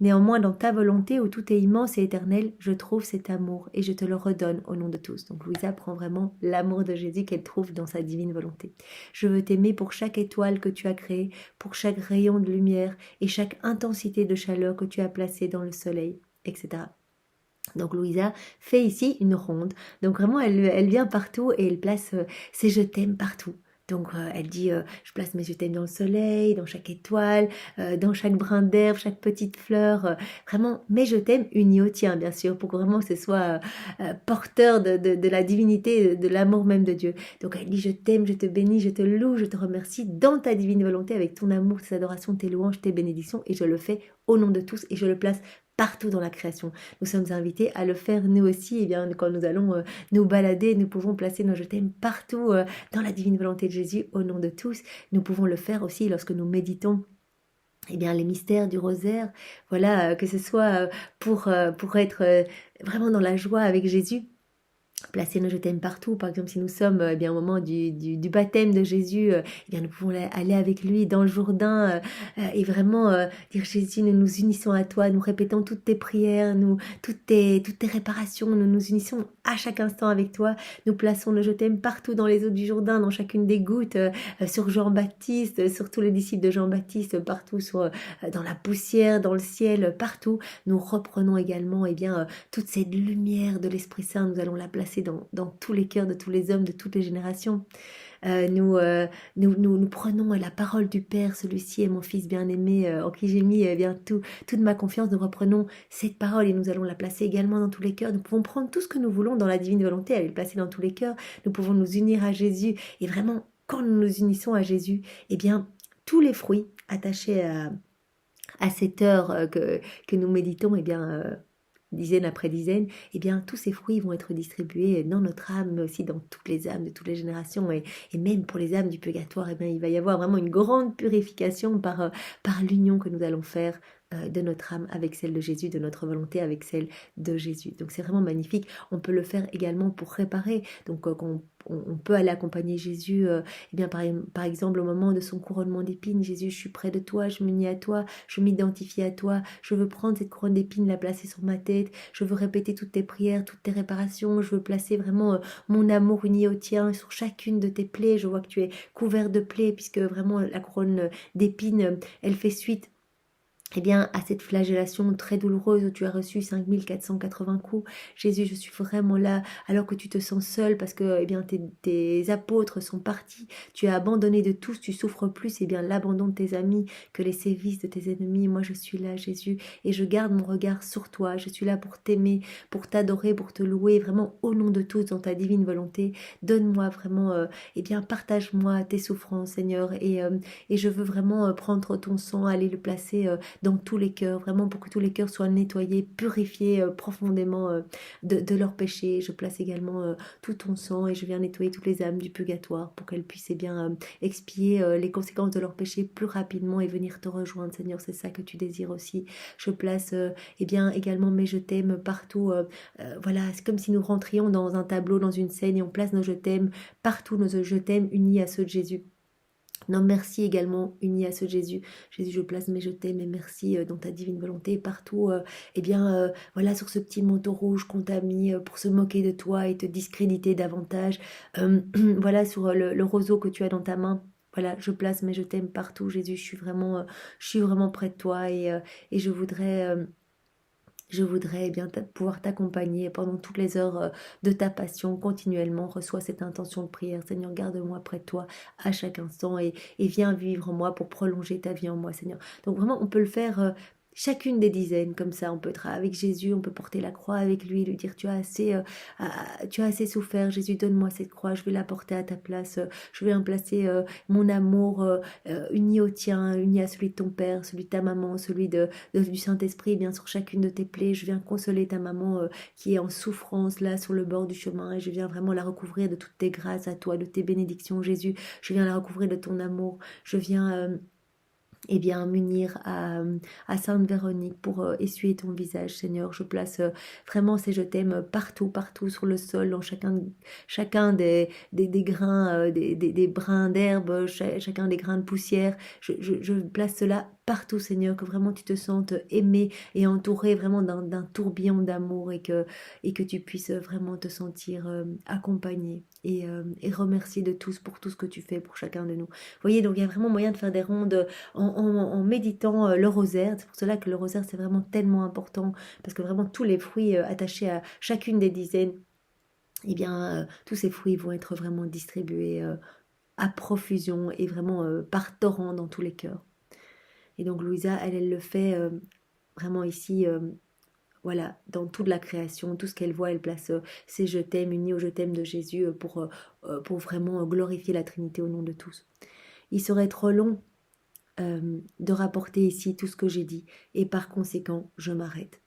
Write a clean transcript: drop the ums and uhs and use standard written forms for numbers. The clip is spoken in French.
Néanmoins, dans ta volonté où tout est immense et éternel, je trouve cet amour et je te le redonne au nom de tous. Donc Louisa prend vraiment l'amour de Jésus qu'elle trouve dans sa divine volonté. Je veux t'aimer pour chaque étoile que tu as créée, pour chaque rayon de lumière et chaque intensité de chaleur que tu as placée dans le soleil, etc. Donc Louisa fait ici une ronde. Donc vraiment, elle vient partout et elle place ses je t'aime partout. Donc elle dit, je place mes je t'aime dans le soleil, dans chaque étoile, dans chaque brin d'herbe, chaque petite fleur. Vraiment, mes je t'aime unis au tien, bien sûr, pour que vraiment que ce soit porteur de la divinité, de l'amour même de Dieu. Donc elle dit, je t'aime, je te bénis, je te loue, je te remercie dans ta divine volonté, avec ton amour, tes adorations, tes louanges, tes bénédictions. Et je le fais au nom de tous et je le place partout dans la création. Nous sommes invités à le faire nous aussi. Et bien, quand nous allons nous balader, nous pouvons placer nos je t'aime partout dans la divine volonté de Jésus au nom de tous. Nous pouvons le faire aussi lorsque nous méditons eh bien, les mystères du rosaire. Voilà, que ce soit pour être vraiment dans la joie avec Jésus. Placer nos je t'aime partout. Par exemple, si nous sommes eh bien, au moment du baptême de Jésus, eh bien, nous pouvons aller avec lui dans le Jourdain et vraiment dire Jésus, nous nous unissons à toi, nous répétons toutes tes prières, toutes tes réparations, nous nous unissons à chaque instant avec toi. Nous plaçons le je t'aime partout dans les eaux du Jourdain, dans chacune des gouttes, sur Jean-Baptiste, sur tous les disciples de Jean-Baptiste, partout dans la poussière, dans le ciel, partout. Nous reprenons également eh bien, toute cette lumière de l'Esprit Saint, nous allons la placer dans tous les cœurs de tous les hommes, de toutes les générations. Nous prenons la parole du Père, celui-ci est mon Fils bien-aimé, en qui j'ai mis bien toute ma confiance. Nous reprenons cette parole et nous allons la placer également dans tous les cœurs. Nous pouvons prendre tout ce que nous voulons dans la divine volonté, aller le placer dans tous les cœurs. Nous pouvons nous unir à Jésus et vraiment, quand nous nous unissons à Jésus, eh bien, tous les fruits attachés à cette heure que nous méditons, eh bien, dizaine après dizaine, eh bien, tous ces fruits vont être distribués dans notre âme, mais aussi dans toutes les âmes de toutes les générations, et même pour les âmes du purgatoire, eh bien, il va y avoir vraiment une grande purification par l'union que nous allons faire de notre âme avec celle de Jésus, de notre volonté avec celle de Jésus. Donc c'est vraiment magnifique. On peut le faire également pour réparer. Donc quand on peut aller accompagner Jésus, eh bien par exemple au moment de son couronnement d'épines, Jésus, je suis près de toi, je m'unis à toi, je m'identifie à toi, je veux prendre cette couronne d'épines, la placer sur ma tête, je veux répéter toutes tes prières, toutes tes réparations, je veux placer vraiment mon amour uni au tien sur chacune de tes plaies. Je vois que tu es couvert de plaies puisque vraiment la couronne d'épines, elle fait suite eh bien, à cette flagellation très douloureuse où tu as reçu 5480 coups. Jésus, je suis vraiment là alors que tu te sens seul parce que eh bien, tes apôtres sont partis. Tu as abandonné de tous, tu souffres plus. Eh bien, l'abandon de tes amis que les sévices de tes ennemis. Moi, je suis là, Jésus, et je garde mon regard sur toi. Je suis là pour t'aimer, pour t'adorer, pour te louer, vraiment au nom de tous dans ta divine volonté. Donne-moi vraiment, eh bien, partage-moi tes souffrances, Seigneur, et je veux vraiment prendre ton sang, aller le placer dans tous les cœurs, vraiment pour que tous les cœurs soient nettoyés, purifiés profondément de leurs péchés. Je place également tout ton sang et je viens nettoyer toutes les âmes du purgatoire pour qu'elles puissent eh bien, expier les conséquences de leurs péchés plus rapidement et venir te rejoindre, Seigneur. C'est ça que tu désires aussi. Je place eh bien, également mes je t'aime partout. Voilà, c'est comme si nous rentrions dans un tableau, dans une scène et on place nos je t'aime partout, nos je t'aime unis à ceux de Jésus. Non, merci également, unis à ce Jésus. Jésus, je place mes je t'aime et merci dans ta divine volonté partout. Eh bien, voilà, sur ce petit manteau rouge qu'on t'a mis pour se moquer de toi et te discréditer davantage. Voilà, sur le roseau que tu as dans ta main. Voilà, je place mes je t'aime partout, Jésus. Je suis vraiment près de toi et je voudrais eh bien pouvoir t'accompagner pendant toutes les heures de ta passion continuellement. Reçois cette intention de prière. Seigneur, garde-moi près de toi à chaque instant et viens vivre en moi pour prolonger ta vie en moi, Seigneur. Donc vraiment, on peut le faire chacune des dizaines comme ça. On peut être avec Jésus, on peut porter la croix avec lui, lui dire tu as assez souffert. Jésus, donne-moi cette croix, je vais la porter à ta place. Je vais en placer mon amour uni au tien, uni à celui de ton père, celui de ta maman, celui du Saint-Esprit, bien sur chacune de tes plaies. Je viens consoler ta maman qui est en souffrance là sur le bord du chemin et je viens vraiment la recouvrir de toutes tes grâces à toi, de tes bénédictions, Jésus. Je viens la recouvrir de ton amour. Je viens eh bien, m'unir à Sainte Véronique pour essuyer ton visage, Seigneur. Je place vraiment ces je t'aime partout, partout sur le sol, dans chacun des grains, des brins d'herbe, chacun des grains de poussière. Je place cela partout, Seigneur, que vraiment tu te sentes aimé et entouré vraiment d'un tourbillon d'amour et que tu puisses vraiment te sentir accompagné et remercier de tous pour tout ce que tu fais pour chacun de nous. Vous voyez, donc il y a vraiment moyen de faire des rondes en méditant le rosaire. C'est pour cela que le rosaire, c'est vraiment tellement important, parce que vraiment tous les fruits attachés à chacune des dizaines, eh bien, tous ces fruits vont être vraiment distribués à profusion et vraiment par torrent dans tous les cœurs. Et donc Louisa, elle le fait vraiment ici, voilà, dans toute la création, tout ce qu'elle voit, elle place ses je t'aime unis au je t'aime de Jésus pour vraiment glorifier la Trinité au nom de tous. Il serait trop long de rapporter ici tout ce que j'ai dit et par conséquent, je m'arrête.